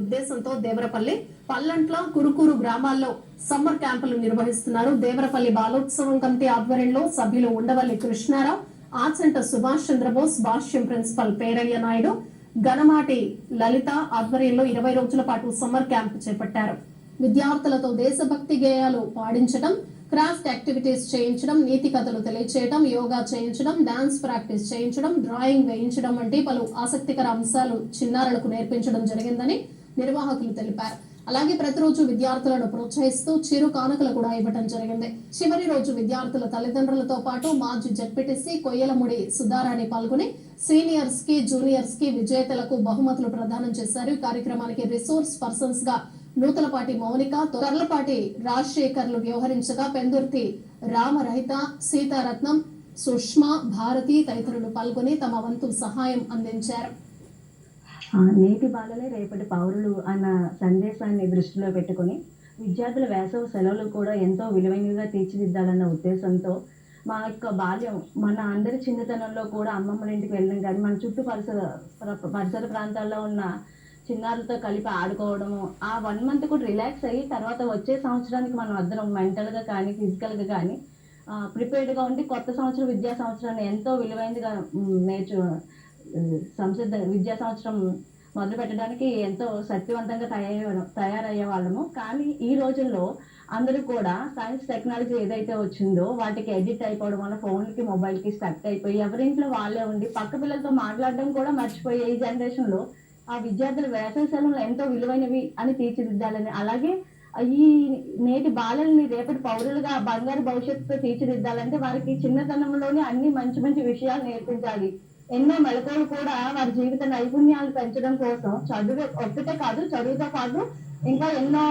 ఉద్దేశంతో దేవరపల్లి, పల్లంట్ల, కురుకూరు గ్రామాల్లో సమ్మర్ క్యాంపులు నిర్వహిస్తున్నారు. దేవరపల్లి బాలోత్సవం కమిటీ ఆధ్వర్యంలో సభ్యులు ఉండవల్లి కృష్ణారావు, ఆచంట సుభాష్ చంద్రబోస్, భాష్యం ప్రిన్సిపల్ పేరయ్య నాయుడు, గణమాటి లలిత ఆధ్వర్యంలో 20 రోజుల పాటు సమ్మర్ క్యాంప్ చేపట్టారు. విద్యార్థులతో దేశభక్తి గేయాలు పాడించడం, క్రాఫ్ట్ యాక్టివిటీస్ చేయించడం, నీతి కథలు తెలియచేయడం, యోగా చేయించడం, డాన్స్ ప్రాక్టీస్ చేయించడం, డ్రాయింగ్ వేయించడం వంటి పలు ఆసక్తికర అంశాలు చిన్నారులకు నేర్పించడం జరిగిందని నిర్వాహకులు తెలిపారు. అలాగే ప్రతిరోజు విద్యార్థులను ప్రోత్సహిస్తూ చిరు కానుకలు కూడా ఇవ్వడం జరిగింది. చివరి రోజు విద్యార్థుల తల్లిదండ్రులతో పాటు మాజీ జడ్పీటీసీ కొయ్యలముడి సుధారాణి పాల్గొని సీనియర్స్ కి, జూనియర్స్ కి విజేతలకు బహుమతులు ప్రదానం చేశారు. ఈ కార్యక్రమానికి రిసోర్స్ పర్సన్స్ గా నూతలపాటి మౌనిక, తొర్లపాటి రాజశేఖర్లు వ్యవహరించగా పెందుర్తి రామరహిత, సీతారత్నం, సుష్మా, భారతి తదితరులు పాల్గొని తమ వంతు సహాయం అందించారు. నేటి బాలలే రేపటి పౌరులు అన్న సందేశాన్ని దృష్టిలో పెట్టుకుని విద్యార్థుల వేసవి సెలవులు కూడా ఎంతో విలువైనగా తీర్చిదిద్దాలన్న ఉద్దేశంతో మా యొక్క బాల్యం, మన అందరి చిన్నతనంలో కూడా అమ్మమ్మల ఇంటికి వెళ్ళడం కానీ, మన చుట్టూ పరిసర ప్రాంతాల్లో ఉన్న చిన్నారులతో కలిపి ఆడుకోవడము, ఆ 1 month కూడా రిలాక్స్ అయ్యి తర్వాత వచ్చే సంవత్సరానికి మనం అందరం మెంటల్గా కానీ ఫిజికల్గా కానీ ప్రిపేర్డ్గా ఉండి కొత్త సంవత్సరం విద్యా సంవత్సరాన్ని ఎంతో విలువైనదిగా సంసిద్ధ విద్యా సంవత్సరం మొదలు పెట్టడానికి ఎంతో శక్తివంతంగా తయారయ్యే వాళ్ళము. కానీ ఈ రోజుల్లో అందరూ కూడా సైన్స్ టెక్నాలజీ ఏదైతే వచ్చిందో వాటికి ఎడిట్ అయిపోవడం వల్ల ఫోన్లకి, మొబైల్కి స్టక్ అయిపోయి ఎవరింట్లో వాళ్ళే ఉండి పక్క పిల్లలతో మాట్లాడడం కూడా మర్చిపోయే ఈ జనరేషన్లో ఆ విద్యార్థుల వేసవి సెలవులు ఎంతో విలువైనవి అని తీర్చిదిద్దాలని, అలాగే ఈ నేటి బాలల్ని రేపటి పౌరులుగా బంగారు భవిష్యత్తుతో తీర్చిదిద్దాలంటే వారికి చిన్నతనంలోనే అన్ని మంచి మంచి విషయాలు నేర్పించాలి. ఎన్నో మెలకువలు కూడా వారి జీవిత నైపుణ్యాలు పెంచడం కోసం చదువు ఒక్కటే కాదు, చదువుతో పాటు ఇంకా ఎన్నో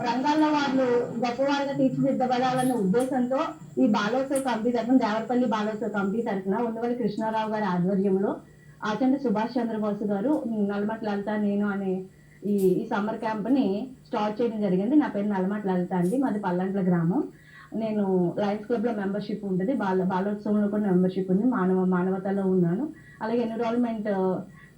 రంగాల్లో వాళ్ళు గొప్పవారిగా తీర్చిదిద్దబడాలన్న ఉద్దేశంతో ఈ బాలోత్సవ కమిటీ తరఫున, దేవరపల్లి బాలోత్సవ కమిటీ తరఫున ఉండవల్లి కృష్ణారావు గారి ఆధ్వర్యంలో ఆచంట సుభాష్ చంద్రబోస్ గారు, నల్లమటి లలిత, నేను అనే ఈ సమ్మర్ క్యాంప్ని స్టార్ట్ చేయడం జరిగింది. నా పేరు నల్లమటి లలిత అండి, మాది పల్లంట్ల గ్రామం. నేను లయన్స్ క్లబ్లో మెంబర్షిప్ ఉంటుంది, బాలోత్సవంలో కూడా మెంబర్షిప్ ఉంది, మానవతలో ఉన్నాను. అలాగే ఎన్విరాన్మెంట్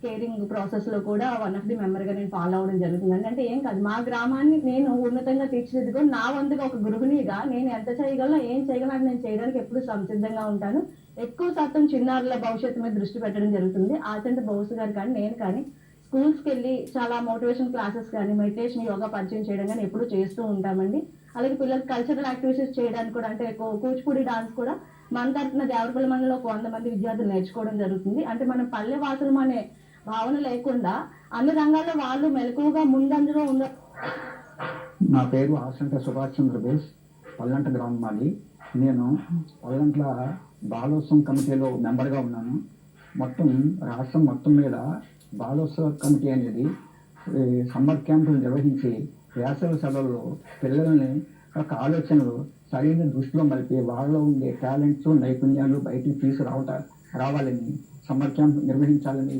కేరింగ్ ప్రాసెస్లో కూడా 1 of the మెంబర్గా నేను ఫాలో అవ్వడం జరుగుతుందండి. అంటే ఏం కాదు, మా గ్రామాన్ని నేను ఉన్నతంగా తీర్చిదిద్దుకొని నా వంతుగా ఒక గృహిణిగా నేను ఎంత చేయగలనో, ఏం చేయగలను నేను చేయడానికి ఎప్పుడు సంసిద్ధంగా ఉంటాను. ఎక్కువ శాతం చిన్నారుల భవిష్యత్తు మీద దృష్టి పెట్టడం జరుగుతుంది. ఆచంట బోస్ గారు కానీ నేను కానీ స్కూల్స్కి వెళ్ళి చాలా మోటివేషన్ క్లాసెస్ కానీ, మెడిటేషన్, యోగా పరిచయం చేయడం కానీ ఎప్పుడూ చేస్తూ ఉంటామండి. అలాగే పిల్లలకి కల్చరల్ యాక్టివిటీస్ చేయడానికి కూడా, అంటే కూచిపూడి డాన్స్ కూడా మన తరఫున దేవరపల్లి మండలంలో 100 మంది విద్యార్థులు నేర్చుకోవడం జరుగుతుంది. అంటే మనం పల్లె వాసులం అనే భావన లేకుండా అన్ని రంగాల్లో వాళ్ళు మెలకువగా ముందంజలో ఉన్న. నా పేరు ఆచంట సుభాష్ చంద్రబోస్, పల్లంట గ్రామం మాది. నేను పల్లంట్ల బాలోత్సవం కమిటీలో మెంబర్గా ఉన్నాను. మొత్తం రాష్ట్రం మొత్తం మీద బాలోత్సవ కమిటీ అనేది సమ్మర్ క్యాంపులు నిర్వహించి వేసవి సెలవుల్లో పిల్లల్ని ఒక ఆలోచనలు సరైన దృష్టిలో మలిపి వాళ్ళలో ఉండే టాలెంట్స్, నైపుణ్యాలు బయటికి రావాలని సమ్మర్ క్యాంప్ నిర్వహించాలని